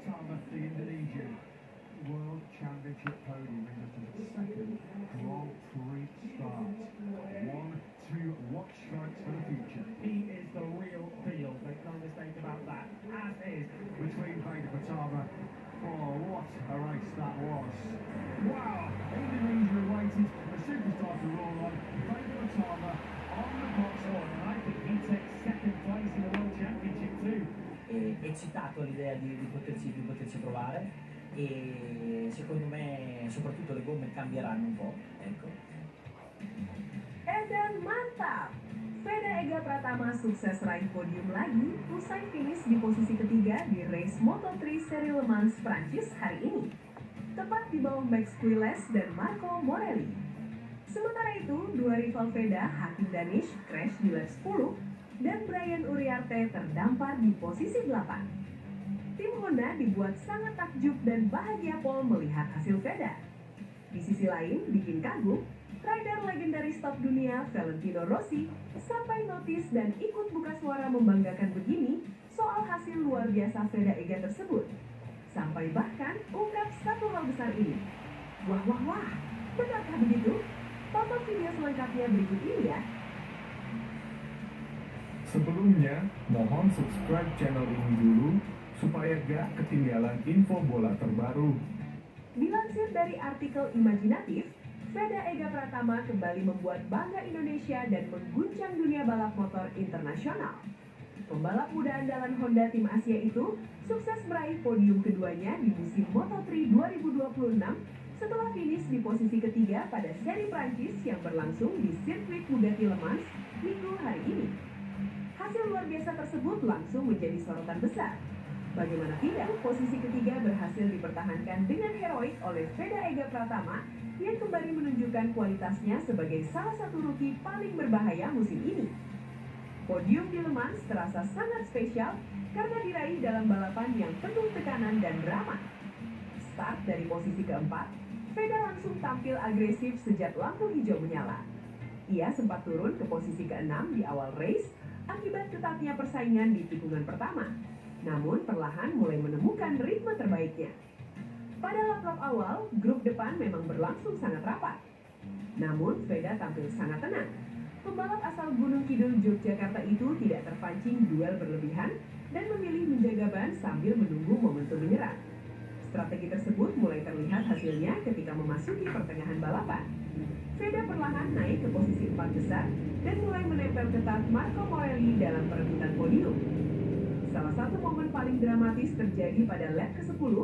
Pertama, the Indonesian World Championship podium brings us to the second Grand Prix start. One, two, watch strikes for the future. He is the real deal, make no mistake about that, as is. Between Vega Pertama, oh, what a race that was. Wow, Indonesia awaited the superstar to roll on. Vega Pertama on the box Oh, and I think he takes second place in the World Championship too. Eccitato all'idea di poterci provare e secondo me soprattutto le gomme cambieranno un po', ecco. Edan mantap! Veda Ega Pratama sukses raih podium lagi usai finish di posisi ketiga di race Moto3 seri Le Mans Prancis hari ini, tepat di bawah Max Quiles dan Marco Morelli. Sementara itu, dua rival Veda, Hakim Danish, crash di lap 10 dan Brian Uriarte terdampar di posisi 8. Tim Honda dibuat sangat takjub dan bahagia pol melihat hasil Veda. Di sisi lain, bikin kagum, rider legendaris top dunia Valentino Rossi sampai notis dan ikut buka suara membanggakan begini soal hasil luar biasa Veda Ega tersebut. Sampai bahkan ungkap satu hal besar ini. Wah wah wah, benarkah begitu? Tonton video selengkapnya berikut ini ya. Sebelumnya, mohon subscribe channel ini dulu supaya gak ketinggalan info bola terbaru. Dilansir dari artikel Imajinatif, Veda Ega Pratama kembali membuat bangga Indonesia dan mengguncang dunia balap motor internasional. Pembalap muda andalan Honda Tim Asia itu sukses meraih podium keduanya di musim Moto3 2026 setelah finish di posisi ketiga pada seri Prancis yang berlangsung di sirkuit Bugatti Le Mans minggu hari ini. Hasil luar biasa tersebut langsung menjadi sorotan besar. Bagaimana tidak, posisi ketiga berhasil dipertahankan dengan heroik oleh Veda Ega Pratama yang kembali menunjukkan kualitasnya sebagai salah satu rookie paling berbahaya musim ini. Podium di Le Mans terasa sangat spesial karena diraih dalam balapan yang penuh tekanan dan drama. Start dari posisi keempat, Veda langsung tampil agresif sejak lampu hijau menyala. Ia sempat turun ke posisi keenam di awal race akibat ketatnya persaingan di tikungan pertama. Namun perlahan mulai menemukan ritme terbaiknya. Pada lap-lap awal, grup depan memang berlangsung sangat rapat. Namun Veda tampil sangat tenang. Pembalap asal Gunung Kidul Yogyakarta itu tidak terpancing duel berlebihan dan memilih menjaga ban sambil menunggu momentum menyerang. Strategi tersebut mulai terlihat hasilnya ketika memasuki pertengahan balapan. Veda perlahan naik ke posisi 4 besar dan mulai menempel ketat Marco Morelli dalam perebutan podium. Salah satu momen paling dramatis terjadi pada lap ke-10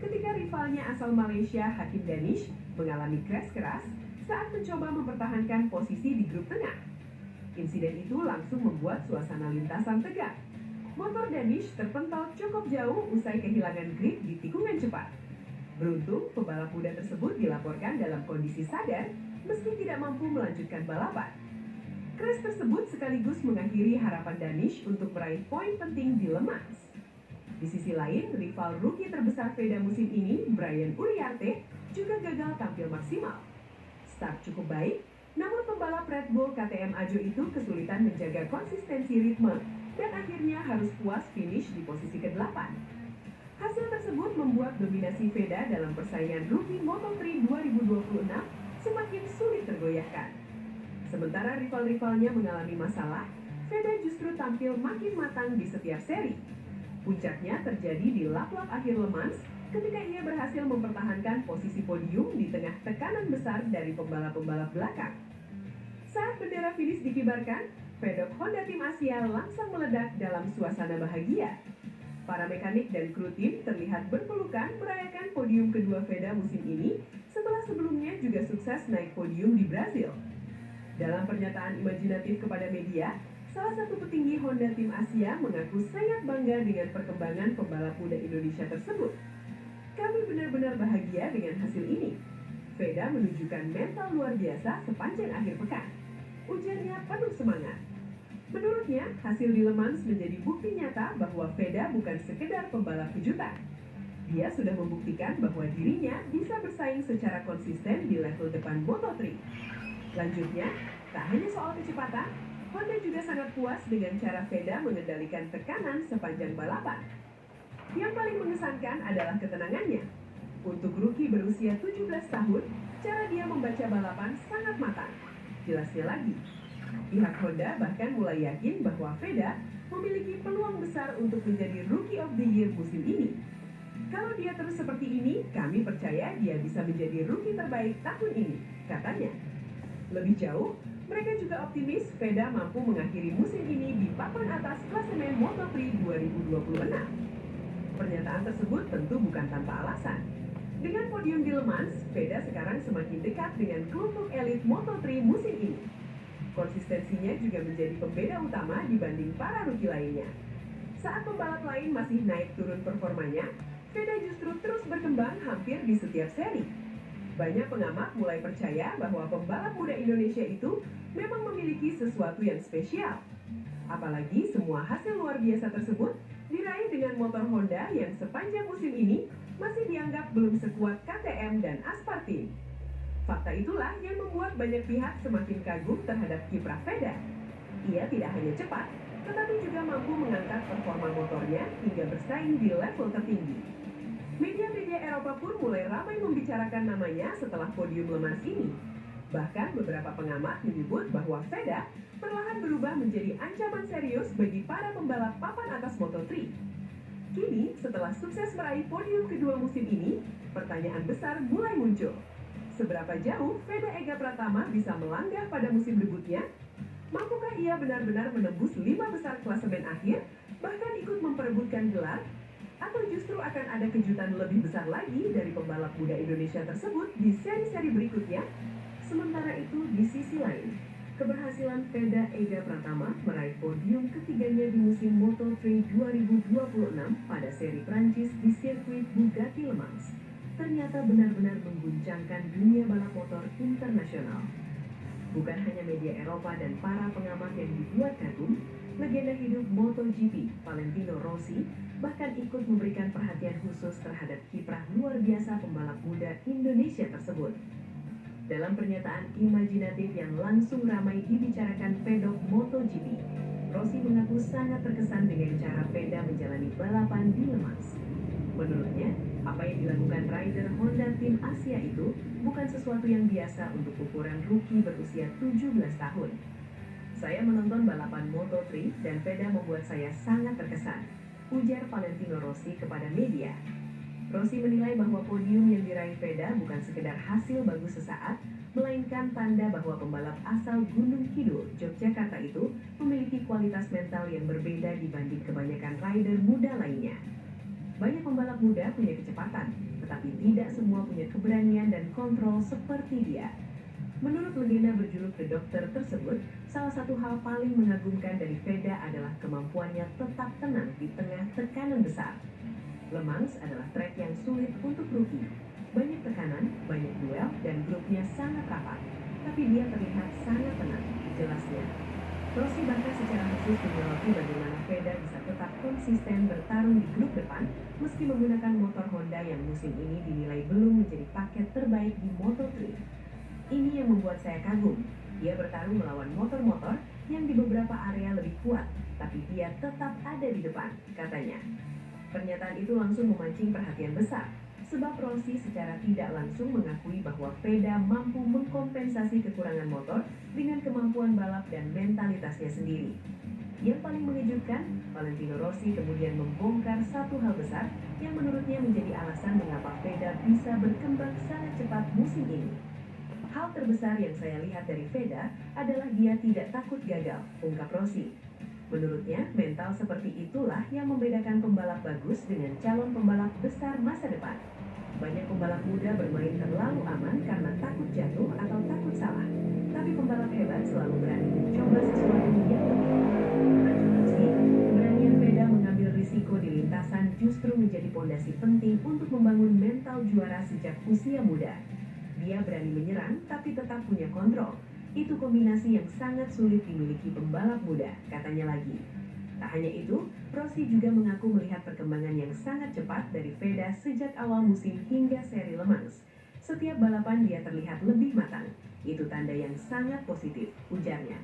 ketika rivalnya asal Malaysia Hakim Danish mengalami crash keras saat mencoba mempertahankan posisi di grup tengah. Insiden itu langsung membuat suasana lintasan tegang. Motor Danish terpental cukup jauh usai kehilangan grip di tikungan cepat. Beruntung, pembalap muda tersebut dilaporkan dalam kondisi sadar meski tidak mampu melanjutkan balapan. Crash tersebut sekaligus mengakhiri harapan Danish untuk meraih poin penting di Le Mans. Di sisi lain, rival rookie terbesar Veda musim ini, Brian Uriarte, juga gagal tampil maksimal. Start cukup baik, namun pembalap Red Bull KTM Ajo itu kesulitan menjaga konsistensi ritme dan akhirnya harus puas finish di posisi ke-8. Hasil tersebut membuat dominasi Veda dalam persaingan rookie Moto3 2026 semakin sulit tergoyahkan. Sementara rival-rivalnya mengalami masalah, Veda justru tampil makin matang di setiap seri. Puncaknya terjadi di lap-lap akhir Le Mans ketika ia berhasil mempertahankan posisi podium di tengah tekanan besar dari pembalap-pembalap belakang. Saat bendera finish dikibarkan, pedok Honda Tim Asia langsung meledak dalam suasana bahagia. Para mekanik dan kru tim terlihat berpelukan merayakan podium kedua Veda musim ini setelah sebelumnya juga sukses naik podium di Brazil. Dalam pernyataan imajinatif kepada media, salah satu petinggi Honda Tim Asia mengaku sangat bangga dengan perkembangan pembalap muda Indonesia tersebut. Kami benar-benar bahagia dengan hasil ini. Veda menunjukkan mental luar biasa sepanjang akhir pekan. Ujarnya penuh semangat. Menurutnya, hasil di Le Mans menjadi bukti nyata bahwa Veda bukan sekedar pembalap kejutan. Dia sudah membuktikan bahwa dirinya bisa bersaing secara konsisten di level depan Moto3. Lanjutnya, tak hanya soal kecepatan, Honda juga sangat puas dengan cara Veda mengendalikan tekanan sepanjang balapan. Yang paling mengesankan adalah ketenangannya. Untuk rookie berusia 17 tahun, cara dia membaca balapan sangat matang. Jelasnya lagi, pihak Honda bahkan mulai yakin bahwa Veda memiliki peluang besar untuk menjadi Rookie of the Year musim ini. Kalau dia terus seperti ini, kami percaya dia bisa menjadi rookie terbaik tahun ini, katanya. Lebih jauh, mereka juga optimis Veda mampu mengakhiri musim ini di papan atas klasemen Moto3 2026. Pernyataan tersebut tentu bukan tanpa alasan. Dengan podium di Le Mans, Veda sekarang semakin dekat dengan kelompok elit Moto3 musim ini. Konsistensinya juga menjadi pembeda utama dibanding para rookie lainnya. Saat pembalap lain masih naik turun performanya, Veda justru terus berkembang hampir di setiap seri. Banyak pengamat mulai percaya bahwa pembalap muda Indonesia itu memang memiliki sesuatu yang spesial. Apalagi semua hasil luar biasa tersebut diraih dengan motor Honda yang sepanjang musim ini masih dianggap belum sekuat KTM dan Aspartin. Fakta itulah yang membuat banyak pihak semakin kagum terhadap kiprah Veda. Ia tidak hanya cepat, tetapi juga mampu mengangkat performa motornya hingga bersaing di level tertinggi. Media-media Eropa pun mulai ramai membicarakan namanya setelah podium Le Mans ini. Bahkan beberapa pengamat menyebut bahwa Veda perlahan berubah menjadi ancaman serius bagi para pembalap papan atas Moto3. Kini, setelah sukses meraih podium kedua musim ini, pertanyaan besar mulai muncul. Seberapa jauh Veda Ega Pratama bisa melangkah pada musim debutnya? Mampukah ia benar-benar menembus 5 besar klasemen akhir, bahkan ikut memperebutkan gelar? Atau justru akan ada kejutan lebih besar lagi dari pembalap muda Indonesia tersebut di seri-seri berikutnya? Sementara itu, di sisi lain, keberhasilan Veda Ega Pratama meraih podium ketiganya di musim Moto3 2026 pada seri Prancis di sirkuit Bugatti Le Mans ternyata benar-benar mengguncangkan dunia balap motor internasional. Bukan hanya media Eropa dan para pengamat yang dibuat kagum, legenda hidup MotoGP, Valentino Rossi, bahkan ikut memberikan perhatian khusus terhadap kiprah luar biasa pembalap muda Indonesia tersebut. Dalam pernyataan imajinatif yang langsung ramai dibicarakan pedok MotoGP, Rossi mengaku sangat terkesan dengan cara Veda menjalani balapan di Le Mans. Menurutnya, apa yang dilakukan rider Honda Tim Asia itu bukan sesuatu yang biasa untuk ukuran rookie berusia 17 tahun. Saya menonton balapan Moto3 dan Veda membuat saya sangat terkesan, ujar Valentino Rossi kepada media. Rossi menilai bahwa podium yang diraih Veda bukan sekedar hasil bagus sesaat, melainkan tanda bahwa pembalap asal Gunung Kidul, Yogyakarta itu memiliki kualitas mental yang berbeda dibanding kebanyakan rider muda lainnya. Banyak pembalap muda punya kecepatan, tetapi tidak semua punya keberanian dan kontrol seperti dia. Menurut legenda berjuluk The Doctor tersebut, salah satu hal paling mengagumkan dari Veda adalah kemampuannya tetap tenang di tengah tekanan besar. Le Mans adalah trek yang sulit untuk rookie. Banyak tekanan, banyak duel, dan grupnya sangat rapat. Tapi dia terlihat sangat tenang, jelasnya. Rossi bahkan secara khusus menyoroti bagaimana Veda bisa tetap konsisten bertarung di grup depan meski menggunakan motor Honda yang musim ini dinilai belum menjadi paket terbaik di Moto3. Ini yang membuat saya kagum. Dia bertarung melawan motor-motor yang di beberapa area lebih kuat, tapi dia tetap ada di depan, katanya. Pernyataan itu langsung memancing perhatian besar, sebab Rossi secara tidak langsung mengakui bahwa Veda mampu mengkompensasi kekurangan motor dengan kemampuan balap dan mentalitasnya sendiri. Yang paling mengejutkan, Valentino Rossi kemudian membongkar satu hal besar yang menurutnya menjadi alasan mengapa Veda bisa berkembang sangat cepat musim ini. Hal terbesar yang saya lihat dari Veda adalah dia tidak takut gagal, ungkap Rossi. Menurutnya, mental seperti itulah yang membedakan pembalap bagus dengan calon pembalap besar masa depan. Banyak pembalap muda bermain terlalu aman karena takut jatuh atau takut salah. Tapi pembalap hebat selalu berani mencoba sesuatu yang lebih. Lanjut Rossi, keberanian Veda mengambil risiko di lintasan justru menjadi pondasi penting untuk membangun mental juara sejak usia muda. Dia berani menyerang tapi tetap punya kontrol. Itu kombinasi yang sangat sulit dimiliki pembalap muda, katanya lagi. Tak hanya itu, Rossi juga mengaku melihat perkembangan yang sangat cepat dari Veda sejak awal musim hingga seri Le Mans. Setiap balapan dia terlihat lebih matang. Itu tanda yang sangat positif, ujarnya.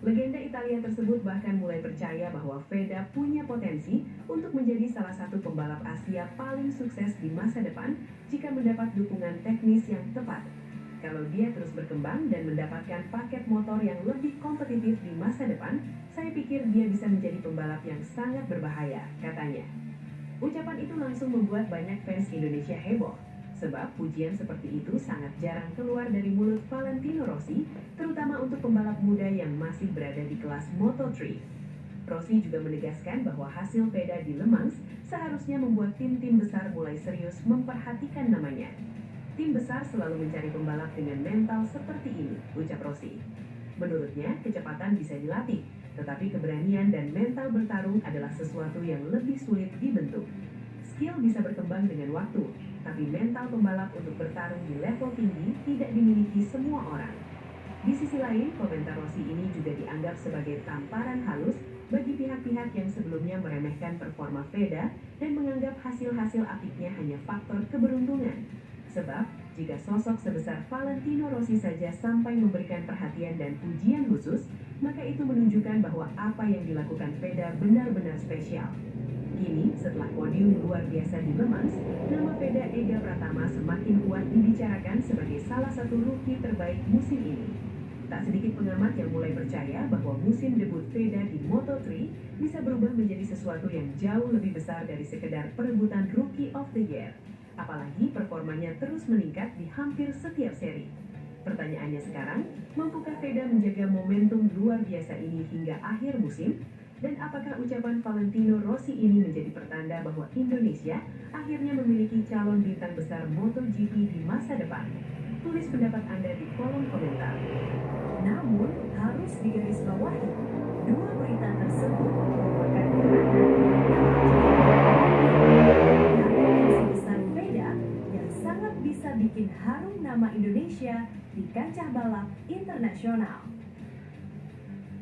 Legenda Italia tersebut bahkan mulai percaya bahwa Veda punya potensi untuk menjadi salah satu pembalap pembalap Asia paling sukses di masa depan jika mendapat dukungan teknis yang tepat. Kalau dia terus berkembang dan mendapatkan paket motor yang lebih kompetitif di masa depan, saya pikir dia bisa menjadi pembalap yang sangat berbahaya, katanya. Ucapan itu langsung membuat banyak fans Indonesia heboh, sebab pujian seperti itu sangat jarang keluar dari mulut Valentino Rossi, terutama untuk pembalap muda yang masih berada di kelas Moto3. Rossi juga menegaskan bahwa hasil peda di Le Mans seharusnya membuat tim-tim besar mulai serius memperhatikan namanya. Tim besar selalu mencari pembalap dengan mental seperti ini, ucap Rossi. Menurutnya, kecepatan bisa dilatih, tetapi keberanian dan mental bertarung adalah sesuatu yang lebih sulit dibentuk. Skill bisa berkembang dengan waktu, tapi mental pembalap untuk bertarung di level tinggi tidak dimiliki semua orang. Di sisi lain, komentar Rossi ini juga dianggap sebagai tamparan halus bagi pihak-pihak yang sebelumnya meremehkan performa Veda dan menganggap hasil-hasil apiknya hanya faktor keberuntungan. Sebab, jika sosok sebesar Valentino Rossi saja sampai memberikan perhatian dan pujian khusus, maka itu menunjukkan bahwa apa yang dilakukan Veda benar-benar spesial. Kini, setelah podium luar biasa di Le Mans, nama Veda Ega Pratama semakin kuat dibicarakan sebagai salah satu rookie terbaik musim ini. Tak sedikit pengamat yang mulai percaya bahwa musim debut Veda di Moto3 bisa berubah menjadi sesuatu yang jauh lebih besar dari sekedar perebutan Rookie of the Year. Apalagi performanya terus meningkat di hampir setiap seri. Pertanyaannya sekarang, mampukah Veda menjaga momentum luar biasa ini hingga akhir musim? Dan apakah ucapan Valentino Rossi ini menjadi pertanda bahwa Indonesia akhirnya memiliki calon bintang besar MotoGP di masa depan? Tulis pendapat Anda di kolom komentar. Namun, harus digarisbawahi, dua berita tersebut merupakan sebesar Veda yang sangat bisa bikin harum nama Indonesia di kancah balap internasional.